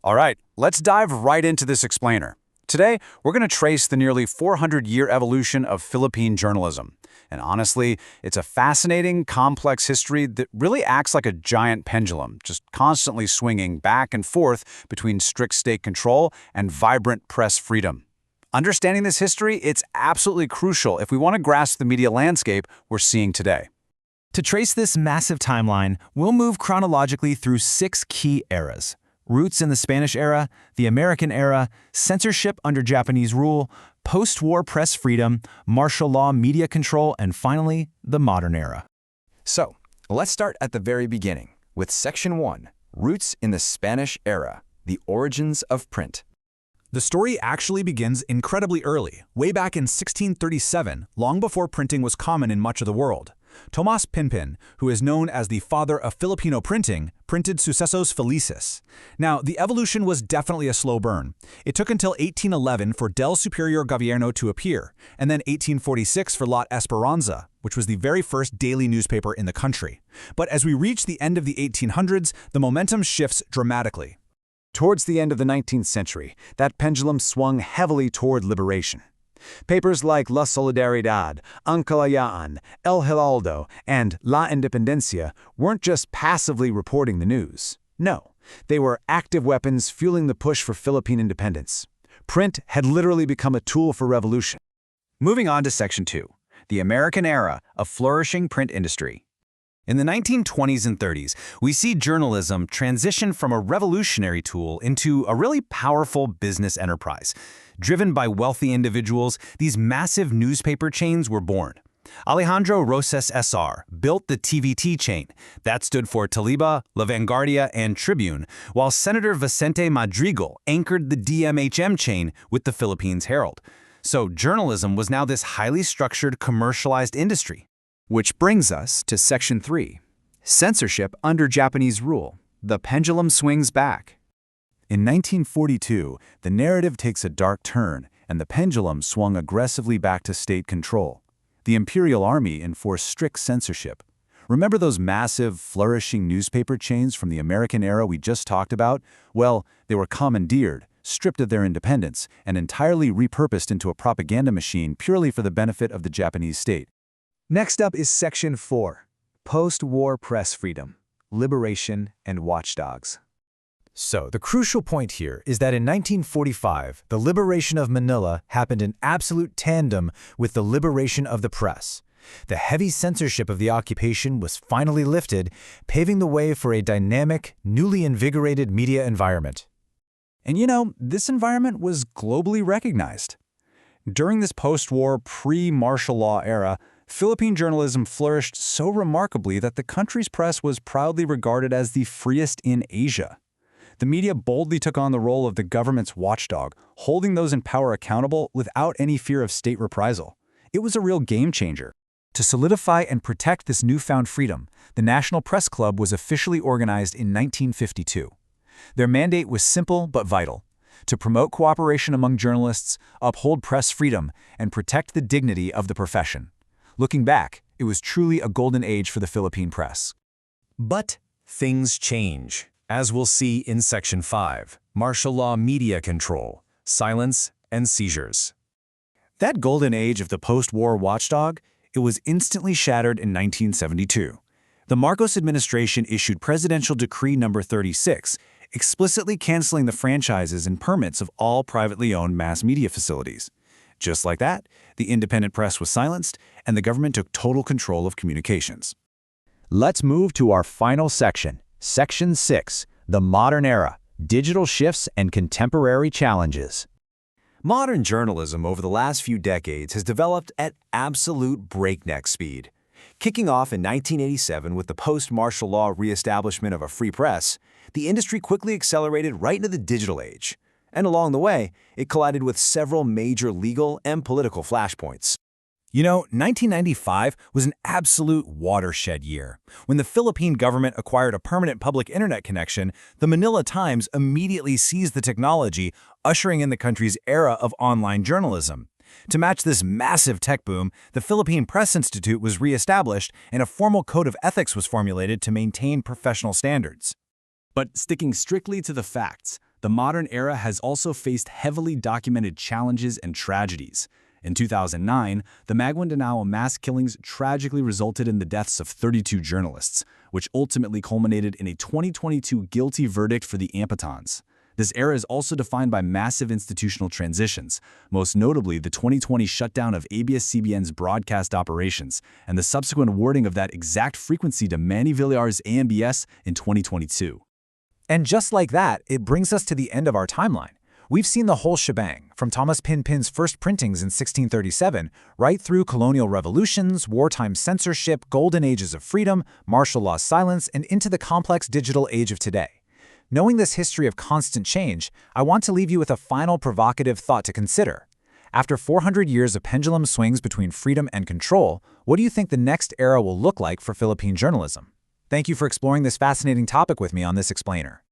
All right, let's dive right into this explainer. Today, we're going to trace the nearly 400-year evolution of Philippine journalism. And honestly, it's a fascinating, complex history that really acts like a giant pendulum, just constantly swinging back and forth between strict state control and vibrant press freedom. Understanding this history, it's absolutely crucial if we want to grasp the media landscape we're seeing today. To trace this massive timeline, we'll move chronologically through 6 key eras. Roots in the Spanish era, the American era, censorship under Japanese rule, post-war press freedom, martial law media control, and finally, the modern era. So, let's start at the very beginning with Section 1, Roots in the Spanish era, the origins of print. The story actually begins incredibly early, way back in 1637, long before printing was common in much of the world. Tomas Pinpin, who is known as the father of Filipino printing, printed Successos Felices. Now, the evolution was definitely a slow burn. It took until 1811 for Del Superior Gobierno to appear, and then 1846 for La Esperanza, which was the very first daily newspaper in the country. But as we reach the end of the 1800s, the momentum shifts dramatically. Towards the end of the 19th century, that pendulum swung heavily toward liberation. Papers like La Solidaridad, Ang Kalayaan, El Heraldo, and La Independencia weren't just passively reporting the news. No, they were active weapons fueling the push for Philippine independence. Print had literally become a tool for revolution. Moving on to Section 2, the American era of flourishing print industry. In the 1920s and 30s, we see journalism transition from a revolutionary tool into a really powerful business enterprise. Driven by wealthy individuals, these massive newspaper chains were born. Alejandro Roses S.R. built the TVT chain. That stood for Taliba, La Vanguardia, and Tribune, while Senator Vicente Madrigal anchored the DMHM chain with the Philippines Herald. So journalism was now this highly structured, commercialized industry. Which brings us to Section 3, Censorship under Japanese rule. The pendulum swings back. In 1942, the narrative takes a dark turn, and the pendulum swung aggressively back to state control. The Imperial Army enforced strict censorship. Remember those massive, flourishing newspaper chains from the American era we just talked about? Well, they were commandeered, stripped of their independence, and entirely repurposed into a propaganda machine purely for the benefit of the Japanese state. Next up is Section 4, Post-War Press Freedom, Liberation, and Watchdogs. So, the crucial point here is that in 1945, the liberation of Manila happened in absolute tandem with the liberation of the press. The heavy censorship of the occupation was finally lifted, paving the way for a dynamic, newly invigorated media environment. And you know, this environment was globally recognized. During this post-war, pre-martial law era, Philippine journalism flourished so remarkably that the country's press was proudly regarded as the freest in Asia. The media boldly took on the role of the government's watchdog, holding those in power accountable without any fear of state reprisal. It was a real game changer. To solidify and protect this newfound freedom, the National Press Club was officially organized in 1952. Their mandate was simple but vital: to promote cooperation among journalists, uphold press freedom, and protect the dignity of the profession. Looking back, it was truly a golden age for the Philippine press. But things change, as we'll see in Section 5, Martial Law Media Control, Silence and Seizures. That golden age of the post-war watchdog, it was instantly shattered in 1972. The Marcos administration issued Presidential Decree No. 36, explicitly canceling the franchises and permits of all privately owned mass media facilities. Just like that, the independent press was silenced, and the government took total control of communications. Let's move to our final section, Section 6, the Modern Era, Digital Shifts and Contemporary Challenges. Modern journalism over the last few decades has developed at absolute breakneck speed. Kicking off in 1987 with the post-martial law reestablishment of a free press, the industry quickly accelerated right into the digital age. And along the way, it collided with several major legal and political flashpoints. You know, 1995 was an absolute watershed year. When the Philippine government acquired a permanent public internet connection, the Manila Times immediately seized the technology, ushering in the country's era of online journalism. To match this massive tech boom, the Philippine Press Institute was re-established and a formal code of ethics was formulated to maintain professional standards. But sticking strictly to the facts, the modern era has also faced heavily documented challenges and tragedies. In 2009, the Maguindanao mass killings tragically resulted in the deaths of 32 journalists, which ultimately culminated in a 2022 guilty verdict for the Ampatons. This era is also defined by massive institutional transitions, most notably the 2020 shutdown of ABS-CBN's broadcast operations and the subsequent awarding of that exact frequency to Manny Villar's AMBS in 2022. And just like that, it brings us to the end of our timeline. We've seen the whole shebang, from Thomas Pinpin's first printings in 1637, right through colonial revolutions, wartime censorship, golden ages of freedom, martial law silence, and into the complex digital age of today. Knowing this history of constant change, I want to leave you with a final provocative thought to consider. After 400 years of pendulum swings between freedom and control, what do you think the next era will look like for Philippine journalism? Thank you for exploring this fascinating topic with me on this explainer.